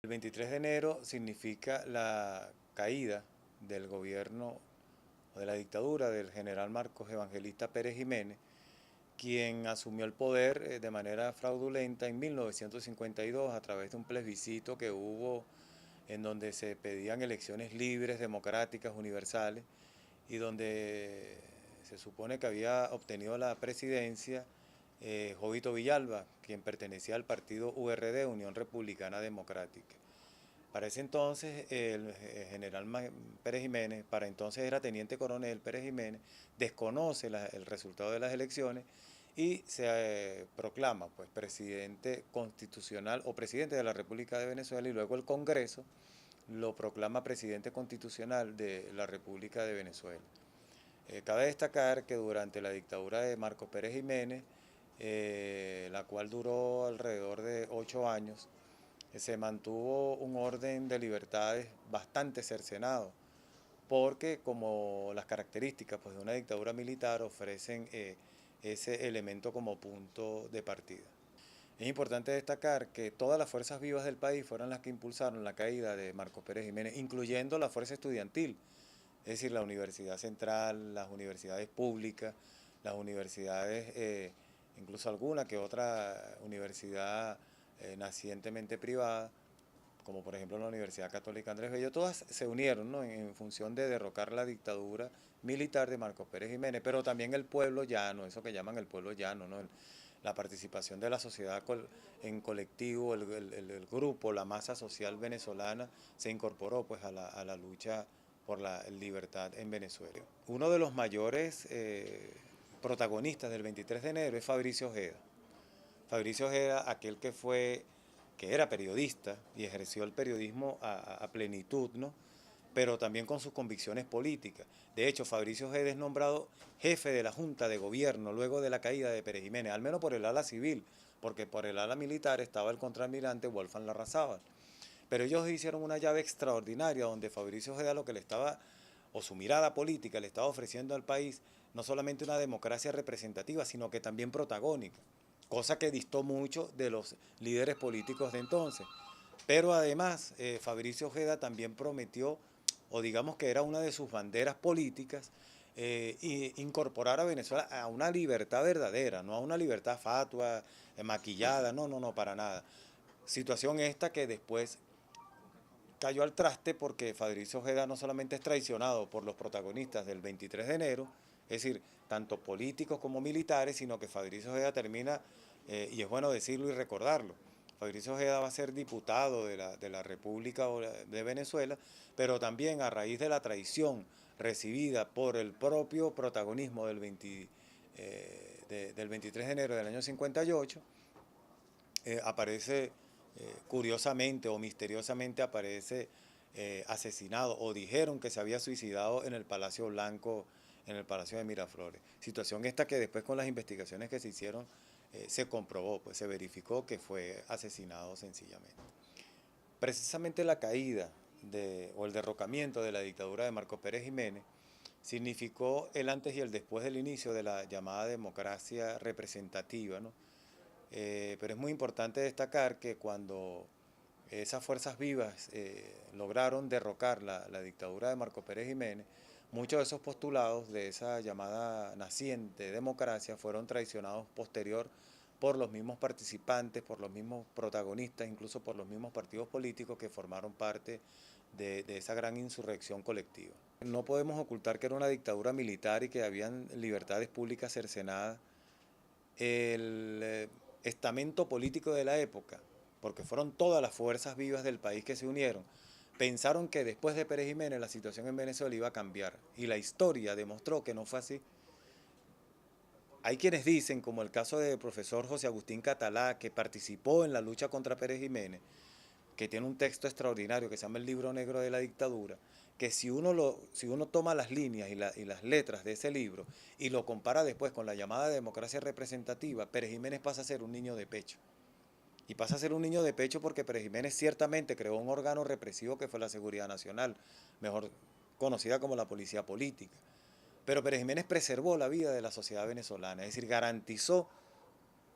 El 23 de enero significa la caída del gobierno o de la dictadura del general Marcos Evangelista Pérez Jiménez, quien asumió el poder de manera fraudulenta en 1952 a través de un plebiscito que hubo en donde se pedían elecciones libres, democráticas, universales, y donde se supone que había obtenido la presidencia Jovito Villalba, quien pertenecía al partido URD, Unión Republicana Democrática. Para ese entonces, el general Pérez Jiménez, para entonces era teniente coronel Pérez Jiménez, desconoce el resultado de las elecciones y se proclama pues, presidente constitucional o presidente de la República de Venezuela, y luego el Congreso lo proclama presidente constitucional de la República de Venezuela. Cabe destacar que durante la dictadura de Marcos Pérez Jiménez, la cual duró alrededor de 8 años, se mantuvo un orden de libertades bastante cercenado, porque como las características pues, de una dictadura militar ofrecen ese elemento como punto de partida. Es importante destacar que todas las fuerzas vivas del país fueron las que impulsaron la caída de Marcos Pérez Jiménez, incluyendo la fuerza estudiantil, es decir, la Universidad Central, las universidades públicas, las universidades, incluso alguna que otra universidad nacientemente privada, como por ejemplo la Universidad Católica Andrés Bello, todas se unieron, ¿no?, en función de derrocar la dictadura militar de Marcos Pérez Jiménez, pero también el pueblo llano, eso que llaman el pueblo llano, ¿no?, la participación de la sociedad en colectivo, el grupo, la masa social venezolana se incorporó pues, a la lucha por la libertad en Venezuela. Uno de los mayores protagonistas del 23 de enero es Fabricio Ojeda. Fabricio Ojeda, aquel que era periodista y ejerció el periodismo a plenitud, ¿no?, pero también con sus convicciones políticas. De hecho, Fabricio Ojeda es nombrado jefe de la Junta de Gobierno luego de la caída de Pérez Jiménez, al menos por el ala civil, porque por el ala militar estaba el contraalmirante Wolfgang Larrazábal. Pero ellos hicieron una llave extraordinaria donde Fabricio Ojeda lo que le estaba, o su mirada política, le estaba ofreciendo al país no solamente una democracia representativa, sino que también protagónica, cosa que distó mucho de los líderes políticos de entonces. Pero además, Fabricio Ojeda también prometió, o digamos que era una de sus banderas políticas, incorporar a Venezuela a una libertad verdadera, no a una libertad fatua, maquillada, no, no, no, para nada. Situación esta que después cayó al traste porque Fabricio Ojeda no solamente es traicionado por los protagonistas del 23 de enero, es decir, tanto políticos como militares, sino que Fabricio Ojeda termina, y es bueno decirlo y recordarlo, Fabricio Ojeda va a ser diputado de la República de Venezuela, pero también a raíz de la traición recibida por el propio protagonismo del 23 de enero del año 58, aparece curiosamente o misteriosamente aparece asesinado, o dijeron que se había suicidado en el Palacio Blanco, en el Palacio de Miraflores. Situación esta que después con las investigaciones que se hicieron se comprobó, pues se verificó que fue asesinado sencillamente. Precisamente la caída o el derrocamiento de la dictadura de Marcos Pérez Jiménez significó el antes y el después del inicio de la llamada democracia representativa, ¿no? Pero es muy importante destacar que cuando esas fuerzas vivas lograron derrocar la dictadura de Marcos Pérez Jiménez, muchos de esos postulados de esa llamada naciente democracia fueron traicionados posterior por los mismos participantes, por los mismos protagonistas, incluso por los mismos partidos políticos que formaron parte de esa gran insurrección colectiva. No podemos ocultar que era una dictadura militar y que habían libertades públicas cercenadas. El estamento político de la época, porque fueron todas las fuerzas vivas del país que se unieron, pensaron que después de Pérez Jiménez la situación en Venezuela iba a cambiar, y la historia demostró que no fue así. Hay quienes dicen, como el caso del profesor José Agustín Catalá, que participó en la lucha contra Pérez Jiménez, que tiene un texto extraordinario que se llama El Libro Negro de la Dictadura, que si uno toma las líneas y las letras de ese libro y lo compara después con la llamada democracia representativa, Pérez Jiménez pasa a ser un niño de pecho. Y pasa a ser un niño de pecho porque Pérez Jiménez ciertamente creó un órgano represivo que fue la Seguridad Nacional, mejor conocida como la Policía Política. Pero Pérez Jiménez preservó la vida de la sociedad venezolana, es decir, garantizó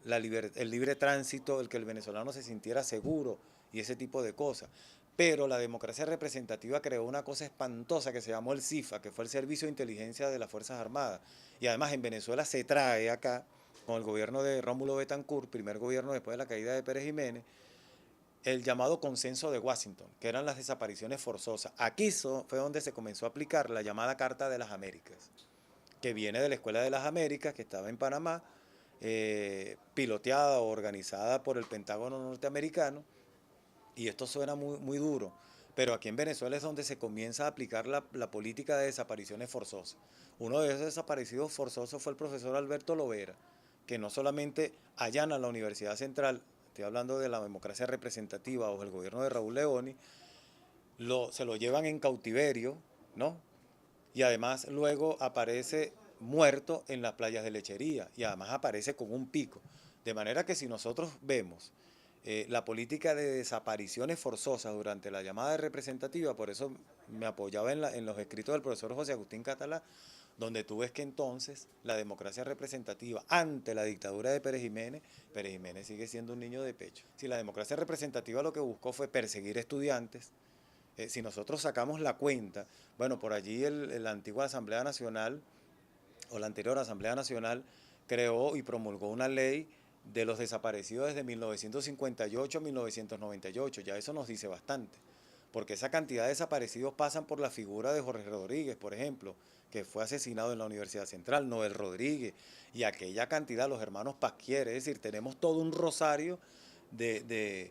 el libre tránsito, el que el venezolano se sintiera seguro y ese tipo de cosas. Pero la democracia representativa creó una cosa espantosa que se llamó el CIFA, que fue el Servicio de Inteligencia de las Fuerzas Armadas. Y además en Venezuela se trae acá, con el gobierno de Rómulo Betancourt, primer gobierno después de la caída de Pérez Jiménez, el llamado consenso de Washington, que eran las desapariciones forzosas. Aquí fue donde se comenzó a aplicar la llamada Carta de las Américas, que viene de la Escuela de las Américas, que estaba en Panamá, piloteada o organizada por el Pentágono norteamericano, y esto suena muy duro, pero aquí en Venezuela es donde se comienza a aplicar la política de desapariciones forzosas. Uno de esos desaparecidos forzosos fue el profesor Alberto Lovera, que no solamente allana la Universidad Central, estoy hablando de la democracia representativa o el gobierno de Raúl Leoni, se lo llevan en cautiverio, ¿no? Y además luego aparece muerto en las playas de Lechería y además aparece con un pico. De manera que si nosotros vemos la política de desapariciones forzosas durante la llamada representativa, por eso me apoyaba en los escritos del profesor José Agustín Catalá, donde tú ves que entonces la democracia representativa ante la dictadura de Pérez Jiménez sigue siendo un niño de pecho. Si la democracia representativa lo que buscó fue perseguir estudiantes, si nosotros sacamos la cuenta, bueno, por allí la antigua Asamblea Nacional o la anterior Asamblea Nacional creó y promulgó una ley de los desaparecidos desde 1958 a 1998. Ya eso nos dice bastante, porque esa cantidad de desaparecidos pasan por la figura de Jorge Rodríguez, por ejemplo, que fue asesinado en la Universidad Central, Noel Rodríguez, y aquella cantidad, los hermanos Pasquier, es decir, tenemos todo un rosario de, de,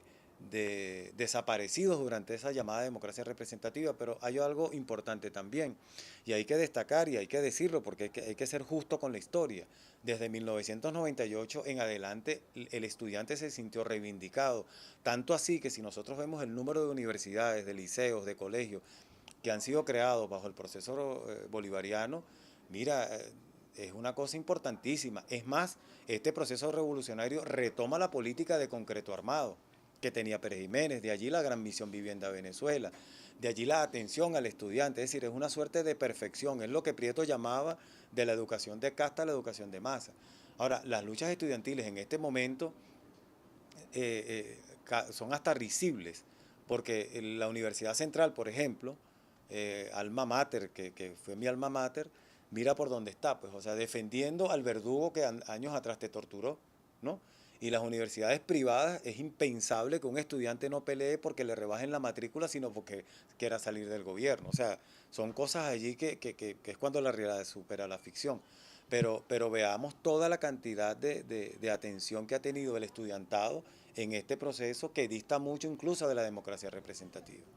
de desaparecidos durante esa llamada democracia representativa, pero hay algo importante también, y hay que destacar y hay que decirlo porque hay que ser justo con la historia. Desde 1998 en adelante el estudiante se sintió reivindicado, tanto así que si nosotros vemos el número de universidades, de liceos, de colegios que han sido creados bajo el proceso bolivariano, mira, es una cosa importantísima. Es más, este proceso revolucionario retoma la política de concreto armado que tenía Pérez Jiménez, de allí la gran misión Vivienda Venezuela, de allí la atención al estudiante, es decir, es una suerte de perfección, es lo que Prieto llamaba de la educación de casta a la educación de masa. Ahora, las luchas estudiantiles en este momento son hasta risibles, porque la Universidad Central, por ejemplo, alma mater, que fue mi alma mater, mira por dónde está, pues, o sea, defendiendo al verdugo que años atrás te torturó, ¿no? Y las universidades privadas es impensable que un estudiante no pelee porque le rebajen la matrícula, sino porque quiera salir del gobierno. O sea, son cosas allí que es cuando la realidad supera la ficción. Pero veamos toda la cantidad de atención que ha tenido el estudiantado en este proceso que dista mucho incluso de la democracia representativa.